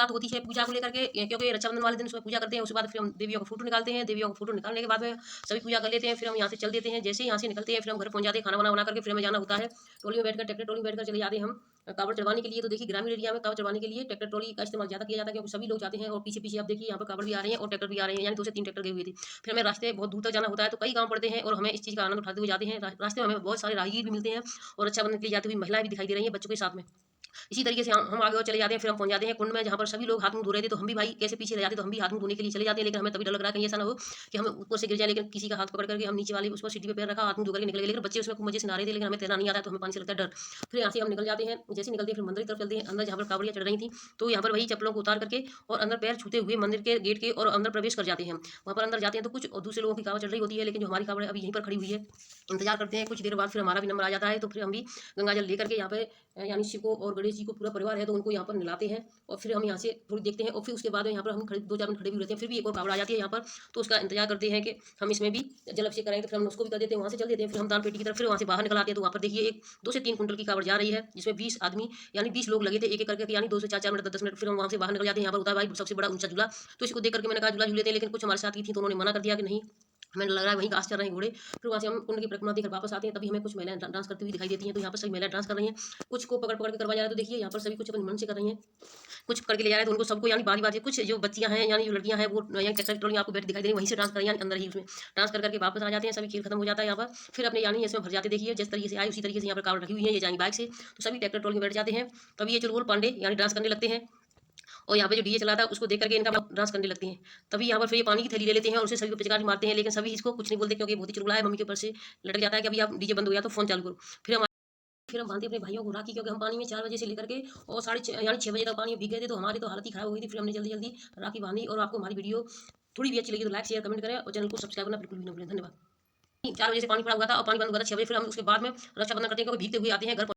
शुरुआत होती है पूजा को लेकर के, क्योंकि रक्षाबंधन वाले दिन सुबह पूजा करते हैं। उसके बाद फिर हम देवियों का फोटो निकालते हैं। देवियों का फोटो निकालने के बाद में सभी पूजा कर लेते हैं। फिर हम यहाँ से चल देते हैं। जैसे ही यहाँ से निकलते हैं फिर हम घर पहुँच जाते हैं। खाना बना करके फिर हमें जाना होता है ट्रॉली में बैठकर, ट्रैक्टर ट्रॉली में बैठकर चले जाते हैं हम कावड़ चढ़वाने के लिए। तो देखिए ग्रामीण एरिया में कावड़ चढ़वाने के लिए ट्रैक्टर ट्रॉली का इस्तेमाल ज़्यादा किया जाता है, क्योंकि सभी लोग जाते हैं। और पीछे पीछे आप देखिए यहाँ पर कावड़ भी आ रहे हैं और ट्रैक्टर भी आ रहे हैं, यानी 2 से 3 ट्रैक्टर गए हुए थे। फिर हमें रास्ते बहुत दूर तक जाना होता है, तो कई गाँव पड़ते हैं और हमें इस चीज़ का आनंद उठाते हुए जाते हैं। रास्ते में हमें बहुत सारे राहगीर भी मिलते हैं और रक्षाबंधन के लिए जाती हुई महिलाएं भी दिखाई दे रही हैं बच्चों के साथ में। इसी तरीके से हम आगे और चले जाते हैं। फिर हम पहुंच जाते हैं कुंड में, जहाँ पर सभी लोग हाथ मुंह धो रहे थे। तो हम भी भाई कैसे पीछे रह जाते, तो हम भी हाथ मुंह धोने के लिए चले जाते हैं। लेकिन हमें तभी डर लग रहा है कहीं ऐसा ना हो कि हम ऊपर से गिर जाए। लेकिन किसी का हाथ पकड़ करके हम नीचे वाली उस पर सीढ़ी पे पैर रखा, हाथ मुंह धो करके निकल गए। लेकिन बच्चे उसमें खूब मजे से नहा रहे थे, लेकिन हमें तैरना नहीं आता है, तो हमें पानी से लगता है डर। फिर यहाँ से हम निकल जाते हैं। जैसे निकलते हैं फिर मंदिर की तरफ चलते हैं, अंदर जहाँ पर कावड़ियाँ चढ़ रही थी। तो यहाँ पर वही चप्पलों को उतार करके और अंदर पैर छूते हुए मंदिर के गेट के और अंदर प्रवेश कर जाते हैं। वहाँ पर अंदर जाते हैं तो कुछ दूसरे लोगों की कावड़ चढ़ रही होती है, लेकिन जो हमारी कावड़ अभी यहीं पर खड़ी हुई है। इंतजार करते हैं, कुछ देर बाद फिर हमारा भी नंबर आ जाता है। तो फिर हम भी गंगा जल लेकर के यहाँ पे यानी शिव को और गणेश जी को पूरा परिवार है तो उनको यहाँ पर नहलाते हैं। और फिर हम यहाँ से थोड़ी देखते हैं और फिर उसके बाद यहाँ पर हम 2-4 मिनट खड़े भी रहते हैं। फिर भी एक और कावड़ आ जाती है यहाँ पर, तो उसका इंतजार करते हैं कि हम इसमें भी जल अभिषेक करेंगे। तो फिर हम उसको भी कर देते हैं, वहाँ से चल देते हैं। फिर हम दान पेटी की तरफ फिर वहाँ से बाहर निकल आते हैं। तो वहाँ पर देखिए एक 2 से 3 कुंटल की कावड़ जा रही है, जिसमें 20 आदमी यानी 20 लोग लगे थे एक एक करके, यानी 2 से 4-4 मिनट 10-10 मिनट। फिर हम वहाँ से बाहर निकल जाते हैं। यहाँ पर होता है भाई सबसे बड़ा ऊंचा झूला, तो इसको देख करके मैंने कहा झूला झूल लेते हैं। लेकिन कुछ हमारे साथ की थी तो उन्होंने मना कर दिया कि नहीं, हमें लग रहा है वहीं घास चर रहे हैं घोड़े। फिर वहाँ से हम कुंड की परिक्रमा देकर वापस आते हैं। तभी हमें कुछ महिलाएं डांस करती हुई दिखाई देती हैं। तो यहाँ पर सभी महिलाएं डांस कर रही हैं, कुछ को पकड़ पकड़ के करवाया जा रहा है। तो देखिए यहाँ पर सभी कुछ अपने मन से कर रही हैं, कुछ करके ले जा रहे हैं। तो उनको सबको यानी बारी बारी कुछ जो बच्चियां हैं यानी जो लड़कियां हैं वो यानी ट्रैक्टर ट्रॉली आपको बैठ दिखाई दे रही है, वहीं से डांस कर रही हैं, अंदर ही उसमें डांस कर करके वापस आ जाते हैं। सभी खेल खत्म हो जाता है यहाँ पर। फिर अपने यानी इसमें भर जाते, देखिए जिस तरीके से आए उसी तरीके से यहाँ पर कावड़ रखी हुई है, ये जाएंगे बाइक से। तो सभी ट्रैक्टर ट्रॉली में बैठ जाते हैं। तभी ये चुलबुल पांडे यानी डांस करने लगते हैं और यहाँ पे जो डीजे चला था उसको देख करके इनका डांस करने लगते हैं। तभी यहाँ पर फिर ये पानी की थैली ले लेते हैं और उसे सभी को पिचकारी मारते हैं, लेकिन सभी इसको कुछ नहीं बोलते, क्योंकि बहुत ही चुलबुला है। मम्मी के ऊपर से लटक जाता है कि अभी आप डीजे बंद हो गया तो फोन चालू करो। फिर हम बांधते अपने भाइयों को राखी, क्योंकि हम पानी में 4 बजे से लेकर के और यानी 6 बजे तक पानी में भीग गए थे। तो हमारी तो हालत ही खराब हो गई थी। फिर हमने जल्दी जल्दी राखी बांधी। और आपको हमारी वीडियो थोड़ी भी अच्छी लगी तो लाइक शेयर कमेंट करें और चैनल को सब्सक्राइब करना बिल्कुल भी न भूलें। धन्यवाद। 4 बजे से पानी पड़ा हुआ था और पानी बंद हुआ था 6 बजे। फिर हम उसके बाद में रक्षाबंधन करते हैं, क्योंकि भीगते हुए आते हैं घर।